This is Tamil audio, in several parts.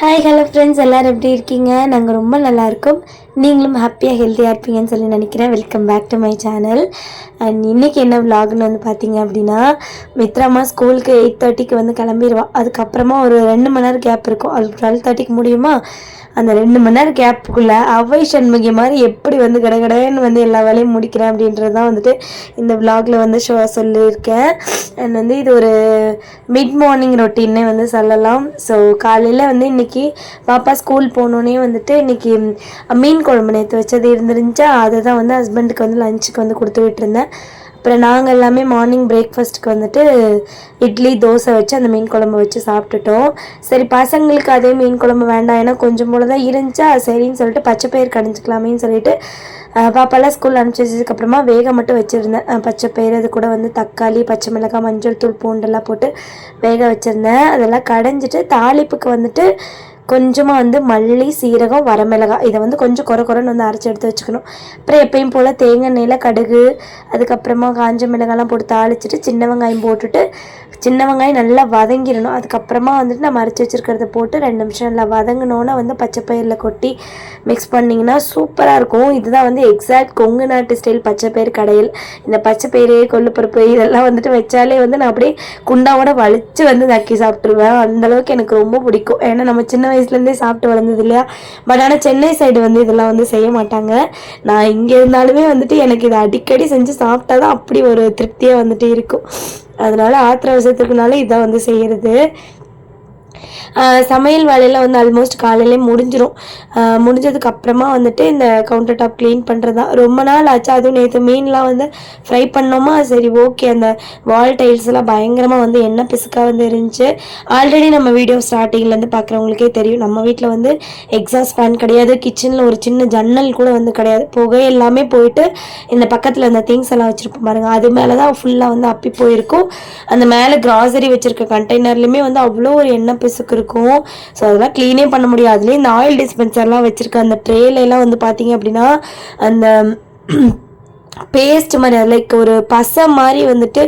ஹாய் ஹலோ ஃப்ரெண்ட்ஸ், எல்லோரும் எப்படி இருக்கீங்க? நாங்கள் ரொம்ப நல்லாயிருக்கோம். நீங்களும் ஹாப்பியாக ஹெல்த்தியாக இருப்பீங்கன்னு சொல்லி நினைக்கிறேன். Welcome back to my channel. And இன்றைக்கி என்ன விலாக்னு வந்து பார்த்தீங்க அப்படின்னா, மித்ராமா ஸ்கூலுக்கு 8:30க்கு வந்து கிளம்பிடுவா. அதுக்கப்புறமா ஒரு 2 மணி நேரம் கேப் இருக்கும். அது 12:30க்கு முடியுமா? அந்த 2 மணி நேரம் கேப்புக்குள்ளே அவை சண்முகி மாதிரி எப்படி வந்து கடகடன்னு வந்து எல்லா வேலையும் முடிக்கிறேன் அப்படின்றது தான் வந்துட்டு இந்த விலாகில் வந்து சொல்லியிருக்கேன். அண்ட் வந்து இது ஒரு மிட் மார்னிங் ரொட்டீன்னே வந்து சொல்லலாம். ஸோ காலையில் வந்து இன்றைக்கி பாப்பா ஸ்கூல் போனோன்னே வந்துட்டு இன்றைக்கி மீன் குழம்பு நேற்று வச்சது இருந்துருந்துச்சா, அதை தான் வந்து ஹஸ்பண்டுக்கு வந்து லஞ்சுக்கு வந்து கொடுத்து விட்டுருந்தேன். அப்புறம் நாங்கள் எல்லாமே மார்னிங் பிரேக்ஃபாஸ்ட்டுக்கு வந்துட்டு இட்லி தோசை வச்சு அந்த மீன் குழம்பு வச்சு சாப்பிட்டுட்டோம். சரி, பசங்களுக்கு அதே மீன் குழம்பு வேண்டாம், ஏன்னா கொஞ்சம் போல தான் இருந்துச்சா, சரின்னு சொல்லிட்டு பச்சை பயிர் கடைஞ்சிக்கலாமேன்னு சொல்லிட்டு பாப்பாலாம் ஸ்கூல் அனுப்பிச்சி வச்சதுக்கப்புறமா வேக மட்டும் வச்சுருந்தேன். பச்சை பயிர், அது கூட வந்து தக்காளி, பச்சை மிளகாய், மஞ்சள் தூள், பூண்டெல்லாம் போட்டு வேக வச்சுருந்தேன். அதெல்லாம் கடைஞ்சிட்டு தாளிப்புக்கு வந்துட்டு கொஞ்சமாக வந்து மல்லி, சீரகம், வரமிளகாய் இதை வந்து கொஞ்சம் குறைன்னு வந்து அரைச்சி எடுத்து வச்சுக்கணும். அப்புறம் எப்பயும் போல் தேங்காய் எண்ணெயில் கடுகு, அதுக்கப்புறமா காஞ்ச மிளகாலாம் போட்டு தாளிச்சிட்டு சின்ன வெங்காயம் போட்டுட்டு, சின்ன வெங்காயம் நல்லா வதங்கிடணும். அதுக்கப்புறமா வந்துட்டு நம்ம அரைச்சி வச்சுருக்கிறத போட்டு 2 நிமிஷம் நல்லா வதங்கினோன்னா வந்து பச்சை பயிரில் கொட்டி மிக்ஸ் பண்ணிங்கன்னா சூப்பராக இருக்கும். இதுதான் வந்து எக்ஸாக்ட் கொங்கு நாட்டு ஸ்டைல் பச்சை பயிர் கடையில். இந்த பச்சை பயிறு, கொள்ளுப்பருப்பு இதெல்லாம் வந்துட்டு வச்சாலே வந்து நான் அப்படியே குண்டாவோட வலிச்சு வந்து நக்கி சாப்பிட்ருவேன். அந்தளவுக்கு எனக்கு ரொம்ப பிடிக்கும். ஏன்னா நம்ம சின்ன வயசுலேருந்தே சாப்பிட்டு வளர்ந்தது இல்லையா. பட் ஆனால் சென்னை சைடு வந்து இதெல்லாம் வந்து செய்ய மாட்டாங்க. நான் இங்கே இருந்தாலுமே வந்துட்டு எனக்கு இதை அடிக்கடி செஞ்சு சாப்பிட்டா தான் அப்படி ஒரு திருப்தியாக வந்துட்டு இருக்கும். அதனால் ஆத்திர அவசரத்துக்குனால இதான் வந்து செய்கிறது. சமையல் வேலையில் வந்து ஆல்மோஸ்ட் காலையிலே முடிஞ்சிடும். முடிஞ்சதுக்கப்புறமா வந்துட்டு இந்த கவுண்டர் டாப் க்ளீன் பண்ணுறது தான். ரொம்ப நாள் ஆச்சு. அதுவும் நேற்று மீன்லாம் வந்து ஃப்ரை பண்ணோமா, சரி ஓகே. அந்த வால் டைல்ஸ் எல்லாம் பயங்கரமாக வந்து எண்ணெய் பிசுக்காக வந்து இருந்துச்சு. ஆல்ரெடி நம்ம வீடியோ ஸ்டார்டிங்லேருந்து பார்க்குறவங்களுக்கே தெரியும், நம்ம வீட்டில் வந்து எக்ஸாஸ்ட் ஃபேன் கிடையாது. கிச்சனில் ஒரு சின்ன ஜன்னல் கூட வந்து கிடையாது. புகை எல்லாமே போயிட்டு இந்த பக்கத்தில் அந்த திங்ஸ் எல்லாம் வச்சுருப்போம் பாருங்க, அது மேலே தான் ஃபுல்லாக வந்து அப்பி போயிருக்கும். அந்த மேலே கிராசரி வச்சுருக்க கண்டெய்னர்லையுமே வந்து அவ்வளோ ஒரு எண்ணெய் பிசுக்கு இருக்கும். ஸோ அதெல்லாம் க்ளீனே பண்ண முடியாது. அதுலேயே இந்த ஆயில் டிஸ்பென்சர்லாம் வச்சுருக்க அந்த ட்ரேலாம் வந்து பார்த்தீங்க அப்படின்னா அந்த பேஸ்ட் மாதிரி, லைக் ஒரு பசை மாதிரி வந்துட்டு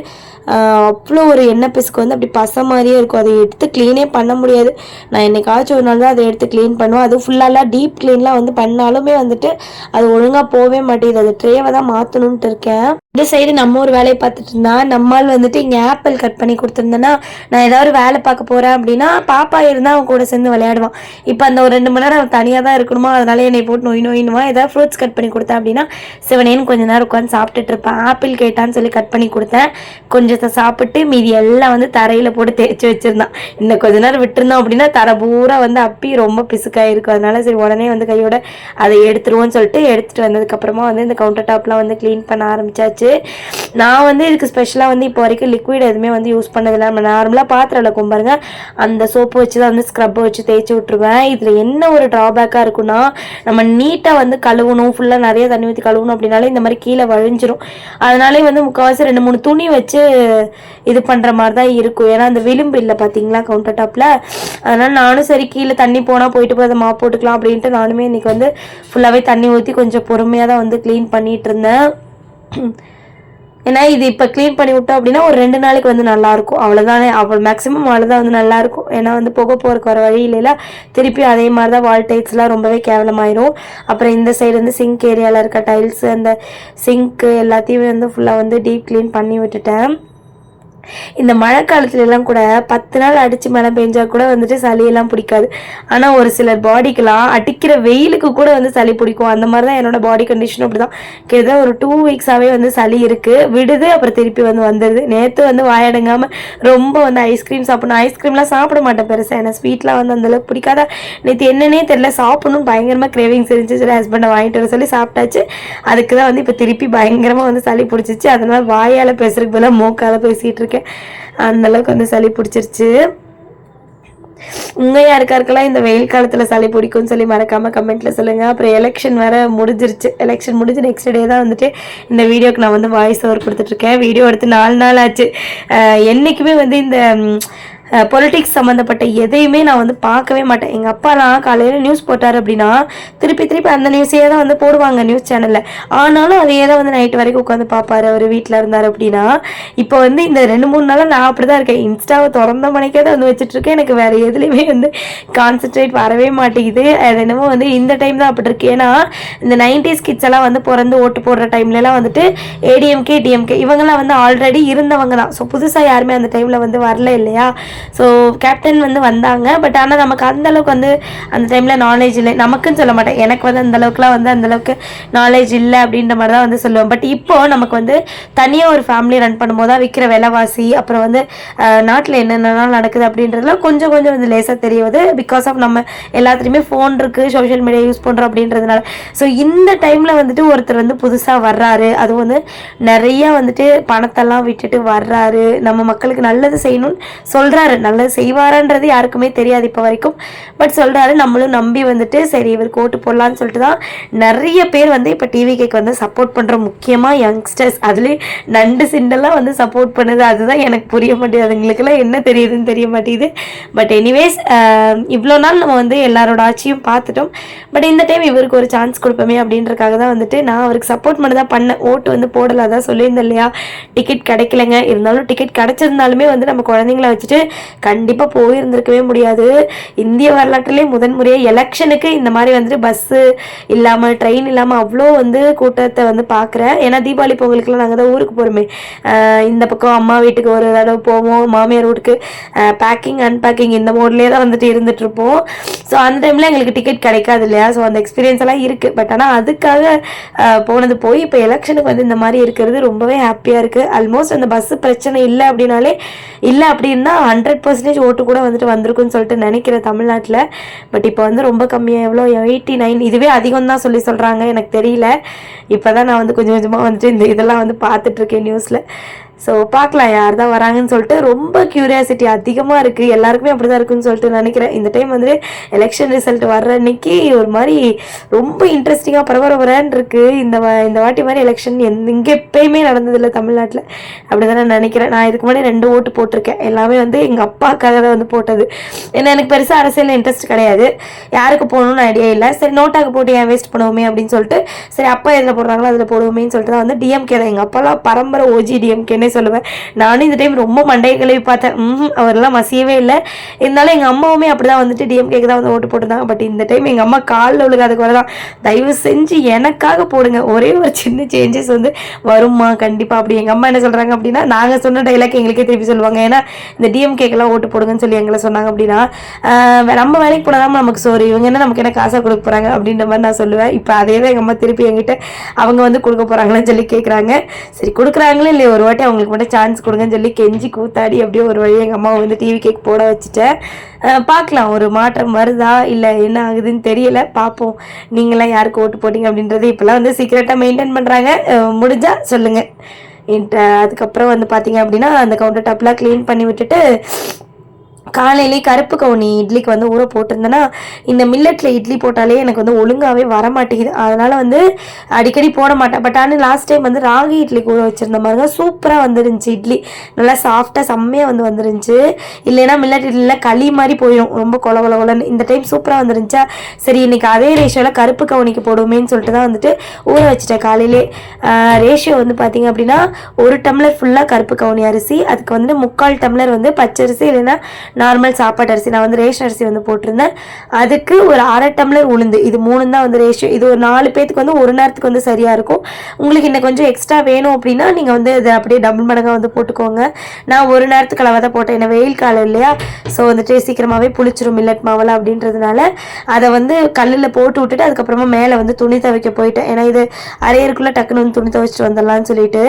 அவ்வளோ ஒரு எண்ணெய் பிசுக்கு வந்து அப்படி பசை மாதிரியே இருக்கும். அதை எடுத்து க்ளீனே பண்ண முடியாது. நான் என்னைக்காச்சும் ஒரு நாள் தான் அதை எடுத்து க்ளீன் பண்ணுவேன். அதுவும் ஃபுல்லாலாம் டீப் க்ளீன்லாம் வந்து பண்ணாலுமே வந்துட்டு அது ஒழுங்காக போகவே மாட்டேங்குது. அது ட்ரேவை தான் மாற்றணுன்ட்டு இருக்கேன். இந்த சைடு நம்ம ஒரு வேலையை பார்த்துட்டு இருந்தா, நம்மால் வந்துட்டு இங்கே ஆப்பிள் கட் பண்ணி கொடுத்துருந்தேன்னா, நான் ஏதாவது வேலை பார்க்க போகிறேன் அப்படின்னா பாப்பா இருந்தால் அவன் கூட சேர்ந்து விளையாடுவான். இப்போ அந்த ஒரு 2 மணி நேரம் அவன் தனியாக தான் இருக்கணுமா, அதனால என்னை போட்டு நோயினுவான். ஏதாவது ஃப்ரூட்ஸ் கட் பண்ணி கொடுத்தேன் அப்படின்னா சிவனேன்னு கொஞ்சம் நேரம் உட்காந்து சாப்பிட்டுட்டு இருப்பேன். ஆப்பிள் கேட்டான்னு சொல்லி கட் பண்ணி கொடுத்தேன். கொஞ்சத்தை சாப்பிட்டு மீதி எல்லாம் வந்து தரையில் போட்டு தேய்ச்சி வச்சுருந்தான். இன்னும் கொஞ்ச நேரம் விட்டுருந்தோம் அப்படின்னா தரை பூரா வந்து அப்பி ரொம்ப பிசுக்காக இருக்கும். அதனால சரி உடனே வந்து கையோட அதை எடுத்துருவோன்னு சொல்லிட்டு எடுத்துகிட்டு வந்ததுக்கப்புறமா வந்து இந்த கவுண்டர் டாப்லாம் வந்து க்ளீன் பண்ண ஆரம்பிச்சாச்சு. நான் வந்து இதுக்கு ஸ்பெஷலாக வந்து இப்போ வரைக்கும் லிக்விட் எதுவுமே வந்து யூஸ் பண்ணதில்லை. நம்ம நார்மலாக பாத்திரம் விளக்கும் பாருங்க, அந்த சோப்பு வச்சு தான் வந்து ஸ்க்ரப்பை வச்சு தேய்ச்சி விட்ருவேன். இதில் என்ன ஒரு ட்ராபேக்காக இருக்குன்னா, நம்ம நீட்டாக வந்து கழுவணும், ஃபுல்லாக நிறைய தண்ணி ஊற்றி கழுவணும் அப்படின்னாலே இந்த மாதிரி கீழே வழிஞ்சிரும். அதனாலே வந்து முக்கால்வாசி 2-3 துணி வச்சு இது பண்ணுற மாதிரி தான் இருக்கும். ஏன்னா அந்த விளிம்பு இல்லை பார்த்தீங்களா கவுண்டர் டாப்பில். அதனால் நானும் சரி கீழே தண்ணி போனால் போயிட்டு போய் அதை மாப் போட்டுக்கலாம் அப்படின்ட்டு நானுமே இன்றைக்கி வந்து ஃபுல்லாகவே தண்ணி ஊற்றி கொஞ்சம் பொறுமையாக தான் வந்து க்ளீன் பண்ணிகிட்டு இருந்தேன். ஏன்னா இது இப்போ க்ளீன் பண்ணி விட்டோம் அப்படின்னா ஒரு 2 நாளைக்கு வந்து நல்லாயிருக்கும். அவ்வளோதானே, அவ்வளோ மேக்ஸிமம் அவ்வளோதான் வந்து நல்லாயிருக்கும். ஏன்னா வந்து புகை போகிறக்கு வர வழியில திருப்பி அதே மாதிரி தான் வால் டைல்ஸ்லாம் ரொம்பவே கேவலமாயிரும். அப்புறம் இந்த சைடு வந்து சிங்க் ஏரியாவில் இருக்க டைல்ஸு, அந்த சிங்க்கு எல்லாத்தையுமே வந்து ஃபுல்லாக வந்து டீப் க்ளீன் பண்ணி விட்டுட்டேன். இந்த மழை காலத்துலலாம் கூட 10 நாள் அடித்து மழை பெஞ்சா கூட வந்துட்டு சளியெல்லாம் பிடிக்காது. ஆனால் ஒரு சிலர் பாடிக்கெலாம் அடிக்கிற வெயிலுக்கு கூட வந்து சளி பிடிக்கும். அந்த மாதிரி தான் என்னோடய பாடி கண்டிஷனும் அப்படி தான். கிட்டத்தட்ட ஒரு 2 வீக்ஸாகவே வந்து சளி இருக்குது, விடுது, அப்புறம் திருப்பி வந்து வந்துடுது. நேற்று வந்து வாயடங்காமல் ரொம்ப வந்து ஐஸ்கிரீம் சாப்பிடணும். ஐஸ்கிரீம்லாம் சாப்பிட மாட்டேன் பெருசாக, ஏன்னா ஸ்வீட்லாம் வந்து அந்தளவுக்கு பிடிக்காத. நேற்று என்னன்னே தெரியல, சாப்பிடணும்னு பயங்கரமாக கிரேவிங்ஸ் இருந்துச்சு. சரி ஹஸ்பண்டை வாங்கிட்டு வர சொல்லி சாப்பிட்டாச்சு. அதுக்கு தான் வந்து இப்போ திருப்பி பயங்கரமாக வந்து சளி பிடிச்சிச்சு. அதனால் வாயால் பேசுறதுக்கு பதிலாக மூக்கால் பேசிகிட்டு இருக்கேன். அந்தளவுக்கு வந்து சளி பிடிச்சிருச்சு. உங்கள் யாருக்காருக்கெல்லாம் இந்த வெயில் காலத்தில் சளி பிடிக்கும்னு சொல்லி மறக்காமல் கமெண்ட்டில் சொல்லுங்கள். அப்புறம் எலெக்ஷன் வேறு முடிஞ்சிருச்சு. எலெக்ஷன் முடிஞ்சு நெக்ஸ்ட் டே தான் வந்துட்டு இந்த வீடியோக்கு நான் வந்து வாய்ஸ் ஓவர் கொடுத்துட்ருக்கேன். வீடியோ எடுத்து 4 நாள் ஆச்சு. என்றைக்குமே வந்து இந்த பொலிட்டிக்ஸ் சம்மந்தப்பட்ட எதையுமே நான் வந்து பார்க்கவே மாட்டேன். எங்கள் அப்பாலாம் காலையில் நியூஸ் போட்டார் அப்படின்னா திருப்பி அந்த நியூஸையே தான் வந்து போடுவாங்க நியூஸ் சேனலில். ஆனாலும் அதையே தான் வந்து நைட்டு வரைக்கும் உட்காந்து பார்ப்பாரு அவர் வீட்டில் இருந்தார் அப்படின்னா. இப்போ வந்து இந்த 2-3 நாளாக நான் அப்படி தான் இருக்கேன். இன்ஸ்டாவை திறந்த மணிக்கே தான் வந்து வச்சுட்ருக்கேன். எனக்கு வேறு எதுலேயுமே வந்து கான்சென்ட்ரேட் வரவே மாட்டேங்குது. அது என்னமோ வந்து இந்த டைம் தான் அப்படி இருக்கு. ஏன்னா இந்த 90s கிட்ஸ் எல்லாம் வந்து பிறந்து ஓட்டு போடுற டைம்லலாம் வந்துட்டு ஏடிஎம்கே டிஎம்கே இவங்கெல்லாம் வந்து ஆல்ரெடி இருந்தவங்க தான். ஸோ புதுசாக யாருமே அந்த டைமில் வந்து வரல இல்லையா. ஸோ கேப்டன் வந்து வந்தாங்க. பட் ஆனால் நமக்கு அந்தளவுக்கு வந்து அந்த டைமில் நாலேஜ் இல்லை. நமக்குன்னு சொல்ல மாட்டேன், எனக்கு வந்து அந்தளவுக்குலாம் வந்து அந்தளவுக்கு நாலேஜ் இல்லை அப்படின்ற மாதிரி தான் வந்து சொல்லுவேன். பட் இப்போது நமக்கு வந்து தனியாக ஒரு ஃபேமிலி ரன் பண்ணும்போது தான் விற்கிற விலைவாசி, அப்புறம் வந்து நாட்டில் என்னென்னலாம் நடக்குது அப்படின்றதுலாம் கொஞ்சம் வந்து லேசாக தெரியுது. பிகாஸ் ஆஃப் நம்ம எல்லாத்துலேயுமே ஃபோன் இருக்குது, சோஷியல் மீடியா யூஸ் பண்ணுறோம் அப்படின்றதுனால. ஸோ இந்த டைமில் வந்துட்டு ஒருத்தர் வந்து புதுசாக வர்றாரு, அதுவும் வந்து நிறையா வந்துட்டு பணத்தெல்லாம் விட்டுட்டு வர்றாரு, நம்ம மக்களுக்கு நல்லது செய்யணும்னு சொல்கிறாரு. நல்லது செய்வாரான்றது யாருக்குமே தெரியாது இப்போ வரைக்கும். பட் சொல்கிறாரு, நம்மளும் நம்பி வந்துட்டு சரி இவருக்கு ஓட்டு போடலான்னு சொல்லிட்டு தான் நிறைய பேர் வந்து இப்போ டிவிகேக்கு வந்து சப்போர்ட் பண்ணுற, முக்கியமாக யங்ஸ்டர்ஸ். அதுலேயும் நண்டு சிண்டெல்லாம் வந்து சப்போர்ட் பண்ணுது. அதுதான் எனக்கு புரிய மாட்டேங்குது, அதுங்களுக்கெல்லாம் என்ன தெரியுதுன்னு தெரிய மாட்டேங்குது. பட் எனிவேஸ் இவ்வளோ நாள் நம்ம வந்து எல்லாரோட ஆட்சியும் பார்த்துட்டோம். பட் இந்த டைம் இவருக்கு ஒரு சான்ஸ் கொடுப்போமே அப்படின்றக்காக தான் வந்துட்டு நான் அவருக்கு சப்போர்ட் பண்ண தான் பண்ணேன். ஓட்டு வந்து போடலை, அதான் சொல்லியிருந்தேன் இல்லையா. டிக்கெட் கிடைக்கலங்க, இருந்தாலும் டிக்கெட் கிடச்சிருந்தாலுமே வந்து நம்ம குழந்தைங்கள வச்சுட்டு கண்டிப்பாக போயிருந்திருக்கவே முடியாது. இந்திய வரலாற்றிலே முதன்முறையாக எலெக்ஷனுக்கு இந்த மாதிரி வந்துட்டு பஸ்ஸு இல்லாமல் ட்ரெயின் இல்லாமல் அவ்வளோ வந்து கூட்டத்தை வந்து பார்க்குறேன். ஏன்னா தீபாவளி பொங்கலுக்குலாம் நாங்கள் தான் ஊருக்கு போகிறோமே. இந்த பக்கம் அம்மா வீட்டுக்கு ஒரு தடவை போவோம், மாமியார் வீட்டுக்கு பேக்கிங் அன்பேக்கிங் இந்த மோட்லேயே தான் வந்துட்டு இருந்துகிட்ருப்போம். ஸோ அந்த டைமில் எங்களுக்கு டிக்கெட் கிடைக்காது இல்லையா. ஸோ அந்த எக்ஸ்பீரியன்ஸ் எல்லாம் இருக்குது. பட் ஆனால் அதுக்காக போனது போய் இப்போ எலெக்ஷனுக்கு வந்து இந்த மாதிரி இருக்கிறது ரொம்பவே ஹாப்பியாக இருக்குது. ஆல்மோஸ்ட் அந்த பஸ்ஸு பிரச்சனை இல்லை அப்படின்னாலே, இல்லை அப்படின்னா 100% ஓட்டு கூட வந்துட்டு வந்திருக்குன்னு சொல்லிட்டு நினைக்கிறேன் தமிழ்நாட்டில். பட் இப்போ வந்து ரொம்ப கம்மியாக, எவ்வளோ 89, இதுவே அதிகம் தான் சொல்கிறாங்க, எனக்கு தெரியல. இப்போ தான் நான் வந்து கொஞ்சம் கொஞ்சமாக வந்துட்டு இந்த இதெல்லாம் வந்து பார்த்துட்ருக்கேன் நியூஸில். ஸோ பார்க்கலாம் யார் தான் வராங்கன்னு சொல்லிட்டு. ரொம்ப க்யூரியாசிட்டி அதிகமாக இருக்குது, எல்லாருக்குமே அப்படி தான் இருக்குன்னு சொல்லிட்டு நினைக்கிறேன். இந்த டைம் வந்து எலெக்ஷன் ரிசல்ட் வர்ற அன்னைக்கு ஒரு மாதிரி ரொம்ப இன்ட்ரெஸ்டிங்காக பரபரன்னு இருக்குது. இந்த வாட்டி மாதிரி எலெக்ஷன் இங்கே எப்பயுமே நடந்ததில்லை தமிழ்நாட்டில், அப்படி தான் நான் நினைக்கிறேன். நான் இதுக்கு முன்னாடி 2 ஓட்டு போட்டிருக்கேன். எல்லாமே வந்து எங்கள் அப்பாக்காக தான் வந்து போட்டது. ஏன்னா எனக்கு பெருசாக அரசியலில் இன்ட்ரெஸ்ட் கிடையாது, யாருக்கு போகணும்னு ஐடியா இல்லை. சரி நோட்டாக்கு போட்டு ஏன் வேஸ்ட் பண்ணுவோமே அப்படின்னு சொல்லிட்டு, சரி அப்பா எதில் போடுறாங்களோ அதில் போடுவோமேன்னு சொல்லிட்டு தான் வந்து டிஎம்கே தான். எங்கள் அப்பாலாம் பரம்பரை ஓஜி டிஎம்கேன்னு சொல்லுவேன். நானும் இந்த டைம் ரொம்ப மண்டையை கழுவி பார்த்தேன், அவரெல்லாம் மசியவே இல்லை. இருந்தாலும் எங்கள் அம்மாவுமே அப்படிதான் வந்துட்டு டிஎம்கேக்கு தான் வந்து ஓட்டு போட்டுருந்தாங்க. பட் இந்த டைம் எங்கள் அம்மா காலில் விழுகாதுக்கு வரதான், தயவு செஞ்சு எனக்காக போடுங்க, ஒரே ஒரு சின்ன சேஞ்சஸ் வந்து வருமா கண்டிப்பாக அப்படி. எங்கள் அம்மா என்ன சொல்கிறாங்க அப்படின்னா, நாங்கள் சொன்ன டைலாக் எங்களுக்கே திருப்பி சொல்லுவாங்க. ஏன்னா இந்த டிஎம்கேக்கெல்லாம் ஓட்டு போடுங்கன்னு சொல்லி எங்களை சொன்னாங்க அப்படின்னா, நம்ம வேலைக்கு போனாதான் நமக்கு சோறு, இவங்க என்ன நமக்கு என்ன காசாக கொடுக்க போகிறாங்க அப்படின்ற மாதிரி நான் சொல்லுவேன். இப்போ அதே தான் எங்கள் அம்மா திருப்பி என்கிட்ட அவங்க வந்து கொடுக்க போகிறாங்களான்னு சொல்லி கேட்குறாங்க. சரி கொடுக்குறாங்களே இல்லையா, ஒரு வாட்டி அவங்களுக்கு மட்டும் சான்ஸ் கொடுங்கன்னு சொல்லி கெஞ்சி கூத்தாடி அப்படியே ஒரு வழி எங்கள் அம்மாவை வந்து டிவி கேக் போட வச்சுட்டேன். பார்க்கலாம் ஒரு மாற்றம் வருதா இல்லை என்ன ஆகுதுன்னு தெரியல, பார்ப்போம். நீங்களாம் யாருக்கு ஓட்டு போட்டிங்க அப்படின்றது இப்போலாம் வந்து சீக்கிரட்டாக மெயின்டைன் பண்ணுறாங்க, முடிஞ்சால் சொல்லுங்கள். அதுக்கப்புறம் வந்து பார்த்தீங்க அப்படின்னா அந்த கவுண்டர் டாப்லாம் க்ளீன் பண்ணி விட்டுட்டு காலையிலே கருப்பு கவுனி இட்லிக்கு வந்து ஊற போட்டிருந்தேன்னா, இந்த மில்லட்டில் இட்லி போட்டாலே எனக்கு வந்து ஒழுங்காகவே வரமாட்டேங்குது. அதனால் வந்து அடிக்கடி போட மாட்டேன். பட் ஆனால் லாஸ்ட் டைம் வந்து ராகி இட்லிக்கு ஊற வச்சுருந்த மாதிரி தான் சூப்பராக வந்துருந்துச்சு. இட்லி நல்லா சாஃப்டாக செம்மையாக வந்துருந்துச்சு. இல்லைன்னா மில்லட் இட்லியில் களி மாதிரி போயிடும், ரொம்ப கொலன்னு. இந்த டைம் சூப்பராக வந்துருந்துச்சா, சரி இன்றைக்கி அதே ரேஷியோவில் கருப்பு கவுனிக்கு போடுவோமேன்னு சொல்லிட்டு தான் வந்துட்டு ஊற வச்சுட்டேன் காலையிலே. ரேஷியோ வந்து பார்த்திங்க அப்படின்னா 1 டம்ளர் ஃபுல்லாக கருப்பு கவுனி அரிசி, அதுக்கு வந்து 3/4 டம்ளர் வந்து பச்சரிசி இல்லைன்னா நார்மல் சாப்பாட்டு அரிசி, நான் வந்து ரேஷன் அரிசி வந்து போட்டிருந்தேன். அதுக்கு ஒரு 1/2 டம்ளர் உளுந்து, இது 3 தான் வந்து ரேஷியோ. இது ஒரு 4 பேத்துக்கு வந்து ஒரு நேரத்துக்கு வந்து சரியாக இருக்கும். உங்களுக்கு இன்னும் கொஞ்சம் எக்ஸ்ட்ரா வேணும் அப்படின்னா நீங்கள் வந்து இதை அப்படியே டபுள் மடங்காக வந்து போட்டுக்கோங்க. நான் ஒரு நேரத்துக்கு அளவாக தான் போட்டேன், ஏன்னா வெயில் காலம் இல்லையா. ஸோ வந்துட்டு சீக்கிரமாகவே புளிச்சிரும் மில்லட் மாவெல்லாம் அப்படின்றதுனால அதை வந்து கல்லில் போட்டு விட்டுட்டு அதுக்கப்புறமா மேலே வந்து துணி துவைக்க போயிட்டேன். ஏன்னா இது அரையருக்குள்ளே டக்குன்னு வந்து துணி துவைச்சிட்டு வந்துடலான்னு சொல்லிட்டு.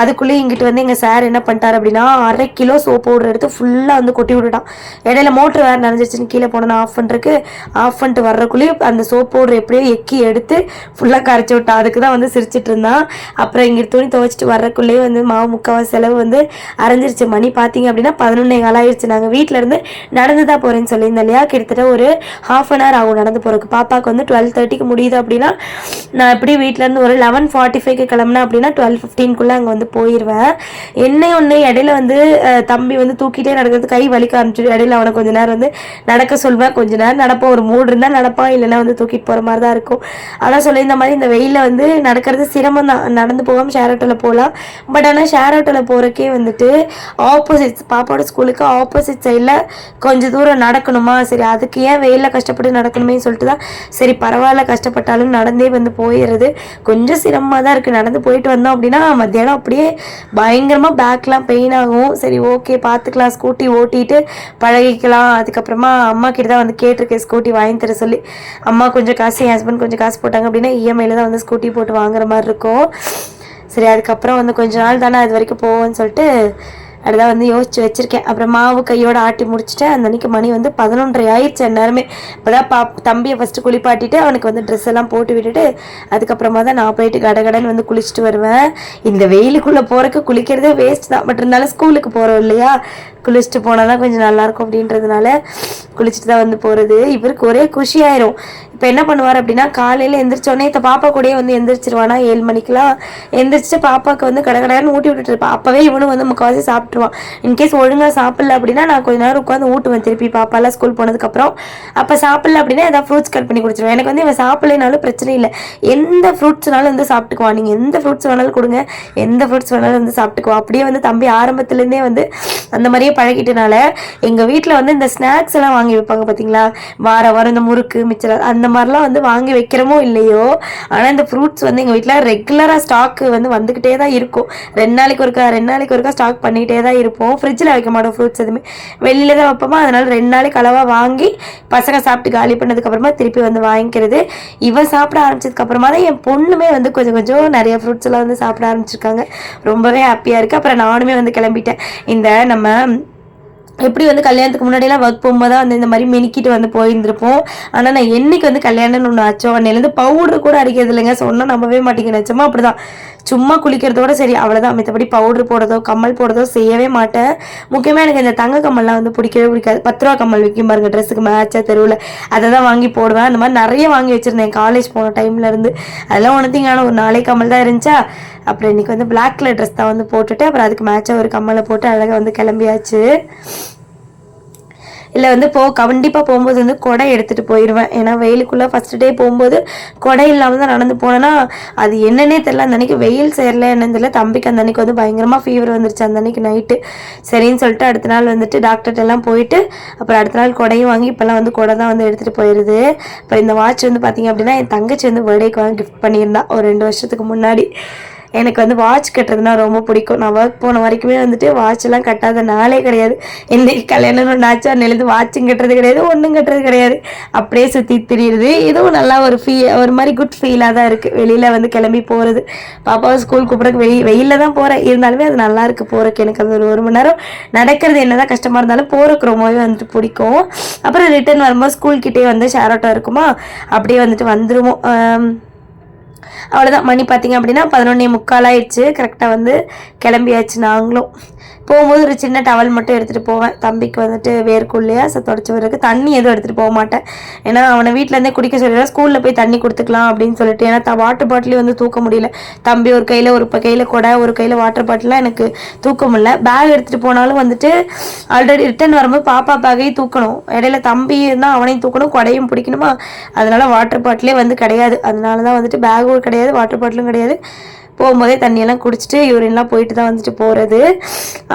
அதுக்குள்ளேயே இங்கிட்டு வந்து எங்கள் சார் என்ன பண்ணிட்டார் அப்படின்னா 1/2 கிலோ சோப் பவுடர் எடுத்து ஃபுல்லாக வந்து கொட்டி விட்டுட்டான். இடையில மோட்ரு வேறு நனைஞ்சிருச்சுன்னு கீழே போனோன்னா ஆஃப் பண்ணிட்டு வர்றக்குள்ளேயும் அந்த சோப் பவுடர் எப்படியோ எக்கி எடுத்து ஃபுல்லாக கரைச்சி விட்டான். அதுக்கு தான் வந்து சிரிச்சிட்டு இருந்தான். அப்புறம் இங்கே துணி துவைச்சிட்டு வர்றக்குள்ளேயே வந்து மாவு 3/4 செலவு வந்து அரைஞ்சிருச்சு. மணி பார்த்தீங்க அப்படின்னா 11:15 ஆயிடுச்சு. நாங்கள் வீட்டில் இருந்து நடந்து தான் போகிறேன்னு சொல்லியிருந்தேன் இல்லையா, கிட்டத்தட்ட ஒரு 1/2 hour ஆகும் நடந்து போகிறதுக்கு. பாப்பாவுக்கு வந்து 12:30க்கு முடியுது அப்படின்னா நான் எப்படி வீட்டிலேருந்து ஒரு 11:45க்கு கிளம்புனேன் அப்படின்னா 12:15 அங்கே வந்து போயிடுவேன். ஒன்று இடையில வந்து தம்பி வந்து தூக்கிட்டே நடக்கிறது கை வலி பள்ளிக்கு அனுப்பிச்சு இடையில அவனை கொஞ்ச நேரம் வந்து நடக்க சொல்வேன். கொஞ்ச நேரம் நடப்பான், ஒரு மூடு இருந்தால் நடப்பான், இல்லைன்னா வந்து தூக்கிட்டு போகிற மாதிரி தான் இருக்கும். ஆனால் சொல்லி இந்த மாதிரி இந்த வெயிலில் வந்து நடக்கிறது சிரமம் தான். நடந்து போகாமல் ஷேர் ஆட்டோவில் போகலாம். பட் ஆனால் ஷேர் ஆட்டோவில் போகிறக்கே வந்துட்டு ஆப்போசிட் பாப்பாவோட ஸ்கூலுக்கு ஆப்போசிட் சைடில் கொஞ்சம் தூரம் நடக்கணுமா, சரி அதுக்கு ஏன் வெயிலில் கஷ்டப்பட்டு நடக்கணுமே சொல்லிட்டு தான் சரி பரவாயில்ல கஷ்டப்பட்டாலும் நடந்தே வந்து போயிடுறது. கொஞ்சம் சிரமமாக தான் இருக்குது. நடந்து போயிட்டு வந்தோம் அப்படின்னா மத்தியானம் அப்படியே பயங்கரமாக பேக்லாம் பெயின் ஆகும். சரி ஓகே பார்த்துக்கலாம், ஸ்கூட்டி ஓட்டிட்டு பழகிக்கலாம். அதுக்கப்புறமா அம்மா கிட்ட தான் வந்து கேட்டிருக்கேன் ஸ்கூட்டி வாங்கி தர சொல்லி. அம்மா கொஞ்சம் காசு, என் ஹஸ்பண்ட் கொஞ்சம் காசு போட்டாங்க அப்படின்னா இஎம்ஐயில் தான் வந்து ஸ்கூட்டி போட்டு வாங்குற மாதிரி இருக்கும். சரி அதுக்கப்புறம் வந்து கொஞ்ச நாள் தானே அது வரைக்கும் போவோன்னு சொல்லிட்டு அதுதான் வந்து யோசிச்சு வச்சுருக்கேன். அப்புறம் மாவு கையோடு ஆட்டி முடிச்சுட்டு அந்த அன்றைக்கி மணி வந்து 11:30 ஆயிடுச்சு. எல்லாருமே இப்போ தான் தம்பியை ஃபஸ்ட்டு குளிப்பாட்டிட்டு அவனுக்கு வந்து ட்ரெஸ் எல்லாம் போட்டு விட்டுட்டு அதுக்கப்புறமா தான் நான் போயிட்டு கடகடன்னு வந்து குளிச்சுட்டு வருவேன். இந்த வெயிலுக்குள்ளே போகிறக்கு குளிக்கிறதே வேஸ்ட் தான். பட் இருந்தாலும் ஸ்கூலுக்கு போகிறோம் இல்லையா, குளிச்சுட்டு போனால் தான் கொஞ்சம் நல்லாயிருக்கும் அப்படின்றதுனால குளிச்சுட்டு தான் வந்து போகிறது. இவருக்கு ஒரே குஷி ஆயிரும். இப்போ என்ன பண்ணுவார் அப்படின்னா காலையில் எந்திரிச்சோடனே இப்போ பாப்பா கூடயே வந்து எந்திரிச்சிருவானா 7 மணிக்கெலாம் எந்திரிச்சிட்டு பாப்பாவுக்கு வந்து கடகடன்னு ஊட்டி விட்டுட்டு இருப்பான். அப்போவே இவனும் வந்து முக்கால்வாசி சாப்பிட்ருவான். இன்கேஸ் ஒழுங்காக சாப்பிடல அப்படின்னா நான் கொஞ்ச நேரம் உட்காந்து ஊட்டுவேன் திருப்பி பாப்பாலாம் ஸ்கூல் போனதுக்கப்புறம். அப்போ சாப்பிடல அப்படின்னா ஏதாவது ஃப்ரூட்ஸ் கட் பண்ணி கொடுத்துருவேன். எனக்கு வந்து இவன் சாப்பிடலைனாலும் பிரச்சனை இல்லை, எந்த ஃப்ரூட்ஸ்னாலும் வந்து சாப்பிட்டுக்குவான். நீங்கள் எந்த ஃப்ரூட்ஸ் வேணாலும் கொடுங்க, எந்த ஃப்ரூட்ஸ் வேணாலும் வந்து சாப்பிட்டுக்குவான். அப்படியே வந்து தம்பி ஆரம்பத்துலேருந்தே வந்து அந்த மாதிரியே பழகிட்டனால எங்கள் வீட்டில் வந்து இந்த ஸ்நாக்ஸ் எல்லாம் வாங்கி வைப்பாங்க பார்த்தீங்களா, வாரம் இந்த முறுக்கு மிச்சர் அந்த மாதிரிலாம் வந்து வாங்கி வைக்கிறமோ இல்லையோ, ஆனால் இந்த ஃப்ரூட்ஸ் வந்து எங்கள் வீட்டில் ரெகுலராக ஸ்டாக்கு வந்து வந்துக்கிட்டே தான் இருக்கும். 2 நாளைக்கு ஒருக்கா ஸ்டாக் பண்ணிகிட்டே தான் இருப்போம். ஃப்ரிட்ஜில் வைக்க மாட்டோம் ஃப்ரூட்ஸ் எதுவுமே, வெளியில் தான் வைப்போமா. அதனால் 2 நாளைக்கு அளவாக வாங்கி பசங்க சாப்பிட்டு காலி பண்ணதுக்கப்புறமா திருப்பி வந்து வாங்கிக்கிறது. இவன் சாப்பிட ஆரம்பிச்சதுக்கப்புறமா தான் என் பொண்ணுமே வந்து கொஞ்சம் கொஞ்சம் நிறைய ஃப்ரூட்ஸ் எல்லாம் வந்து சாப்பிட ஆரம்பிச்சிருக்காங்க. ரொம்பவே ஹாப்பியாக இருக்குது. அப்புறம் நானுமே வந்து கிளம்பிட்டேன். இந்த நம்ம எப்படி வந்து கல்யாணத்துக்கு முன்னாடியெல்லாம் ஒர்க் போகும்போது தான் வந்து இந்த மாதிரி மெனிக்கிட்டு வந்து போயிருந்துருப்போம். ஆனால் நான் என்னைக்கு வந்து கல்யாணம்னு ஒன்று ஆச்சோ அன்னையிலேருந்து பவுடர் கூட அடிக்கிறது இல்லைங்க. சொன்னால் நம்பவே மாட்டேங்க, நிச்சயமா அப்படி தான். சும்மா குளிக்கிறதோட சரி அவ்வளோதான். மற்றபடி பவுடர் போடுறதோ கம்மல் போடுறதோ செய்யவே மாட்டேன். முக்கியமாக எனக்கு இந்த தங்க கம்மல்லாம் வந்து பிடிக்கவே பிடிக்காது. 10 ரூபா கம்மல் விற்கும் பாருங்க ட்ரெஸ்ஸுக்கு மேட்சாக தெருவில், அதை தான் வாங்கி போடுவேன். அந்த மாதிரி நிறைய வாங்கி வச்சுருந்தேன் காலேஜ் போன டைம்லேருந்து. அதெல்லாம் ஒன்றுத்திங்கான ஒரு 4 கம்மல் தான் இருந்துச்சா. அப்புறம் இன்றைக்கி வந்து பிளாக் கலர் ட்ரெஸ் தான் வந்து போட்டுட்டு அப்புறம் அதுக்கு மேட்சாக ஒரு கம்மலை போட்டு அழகாக வந்து கிளம்பியாச்சு. இல்லை வந்து கண்டிப்பாக போகும்போது வந்து கொடை எடுத்துகிட்டு போயிடுவேன். ஏன்னா வெயிலுக்குள்ளே ஃபஸ்ட்டு டே போகும்போது கொடை இல்லாமல் தான் நடந்து போனேன்னா அது என்னன்னே தெரில. அந்த அன்றைக்கி வெயில் சேரல என்னன்னு தெரியல. தம்பிக்கு அந்த அன்றைக்கி வந்து பயங்கரமாக ஃபீவர் வந்துருச்சு அந்த அன்றைக்கி நைட்டு. சரின்னு சொல்லிட்டு அடுத்த நாள் வந்துட்டு டாக்டர்கிட்டலாம் போயிட்டு அப்புறம் அடுத்த நாள் கொடையும் வாங்கி இப்போல்லாம் வந்து கொடை தான் வந்து எடுத்துகிட்டு போயிடுது. அப்புறம் இந்த வாட்ச் வந்து பார்த்திங்க அப்படின்னா என் தங்கச்சி வந்து பர்த்டேக்கு வாங்கி கிஃப்ட் பண்ணியிருந்தா ஒரு 2 வருஷத்துக்கு முன்னாடி. எனக்கு வந்து வாட்ச் கட்டுறதுனா ரொம்ப பிடிக்கும். நான் ஒர்க் போன வரைக்குமே வந்துட்டு வாட்செல்லாம் கட்டாத நாளே கிடையாது. இன்றைக்கி கல்யாணம் ஒன்றாச்சு அன்னையிலேருந்து வாட்சும் கட்டுறது கிடையாது, ஒன்றும் கட்டுறது கிடையாது. அப்படியே சுற்றி திரியுது. இதுவும் நல்லா ஒரு மாதிரி குட் ஃபீலாக தான் இருக்குது வெளியில் வந்து கிளம்பி போகிறது. பாப்பாவை ஸ்கூல் கூப்பிட்றதுக்கு வெயிலில் தான் போகிறேன். இருந்தாலுமே அது நல்லா இருக்குது போகிறக்கு. எனக்கு அது ஒரு 1 மணி நேரம் நடக்கிறது என்ன தான் கஷ்டமாக இருந்தாலும் போகிறக்கு ரொம்பவே வந்துட்டு பிடிக்கும். அப்புறம் ரிட்டர்ன் வரும்போது ஸ்கூல்கிட்டே வந்து ஷேர் ஆட்டோ இருக்குமா, அப்படியே வந்துட்டு வந்துடுவோம். அவ்வளோதான். மணி பார்த்திங்க அப்படின்னா 11:45 ஆயிடுச்சு. கரெக்டாக வந்து கிளம்பியாச்சு. நாங்களும் போகும்போது ஒரு சின்ன டவல் மட்டும் எடுத்துகிட்டு போவேன். தம்பிக்கு வந்துட்டு வேர்க்குள்ளையா தொடச்சி வரக்கு தண்ணி எதுவும் எடுத்துகிட்டு போக மாட்டேன். ஏன்னா அவனை வீட்டிலேருந்தே குடிக்க சொல்லிடுவேன். ஸ்கூலில் போய் தண்ணி கொடுத்துக்கலாம் அப்படின்னு சொல்லிட்டு. ஏன்னா வாட்டர் பாட்டிலையும் வந்து தூக்க முடியல. தம்பி ஒரு கையில் கொடை, ஒரு கையில் வாட்டர் பாட்டிலாம் எனக்கு தூக்க முடியல. பேக் எடுத்துகிட்டு போனாலும் வந்துட்டு ஆல்ரெடி ரிட்டன் வரும்போது பாப்பா பேக்கையும் தூக்கணும், இடையில தம்பி இருந்தால் அவனையும் தூக்கணும், கொடையும் பிடிக்கணுமா. அதனால் வாட்டர் பாட்டிலே வந்து கிடையாது. அதனால தான் வந்துட்டு பேகும் கிடையாது, வாட்டர் பாட்டிலும் கிடையாது. போகும்போதே தண்ணியெல்லாம் குடிச்சிட்டு யூரின்லாம் போயிட்டு தான் வந்துட்டு போகிறது.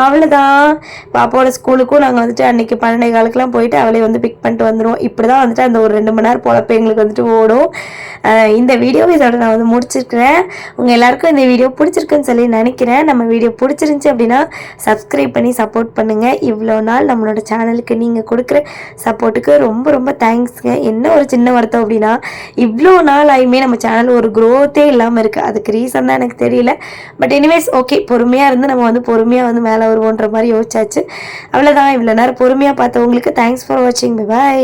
அவ்வளோதான். பாப்பாவோட ஸ்கூலுக்கும் நாங்கள் வந்துட்டு அன்றைக்கி 12:15 போயிட்டு அவளை வந்து பிக் பண்ணிட்டு வந்துடுவோம். இப்படி தான் வந்துட்டு அந்த ஒரு 2 மணி நேரம் பொழப்பு எங்களுக்கு வந்துட்டு ஓடும். இந்த வீடியோவை இதோட நான் வந்து முடிச்சிருக்கிறேன். உங்கள் எல்லாருக்கும் இந்த வீடியோ பிடிச்சிருக்குன்னு சொல்லி நினைக்கிறேன். நம்ம வீடியோ பிடிச்சிருந்துச்சி அப்படின்னா சப்ஸ்கிரைப் பண்ணி சப்போர்ட் பண்ணுங்கள். இவ்வளோ நாள் நம்மளோட சேனலுக்கு நீங்கள் கொடுக்குற சப்போர்ட்டுக்கு ரொம்ப ரொம்ப தேங்க்ஸுங்க. என்ன ஒரு சின்ன வருத்தம் அப்படின்னா இவ்வளோ நாள் ஆயுமே நம்ம சேனல் ஒரு க்ரோத்தே இல்லாமல் இருக்குது. அதுக்கு ரீசன் தான் எனக்கு தெரியல. பட் எனிவேஸ் ஓகே, பொறுமையாக இருந்து நம்ம வந்து பொறுமையாக வந்து மேலே வருவோன்ற மாதிரி யோசிச்சாச்சு. அவ்வளோதான். இவ்வளோ நேரம் பொறுமையாக பார்த்தவங்களுக்கு தேங்க்ஸ் ஃபார் வாட்சிங். பை.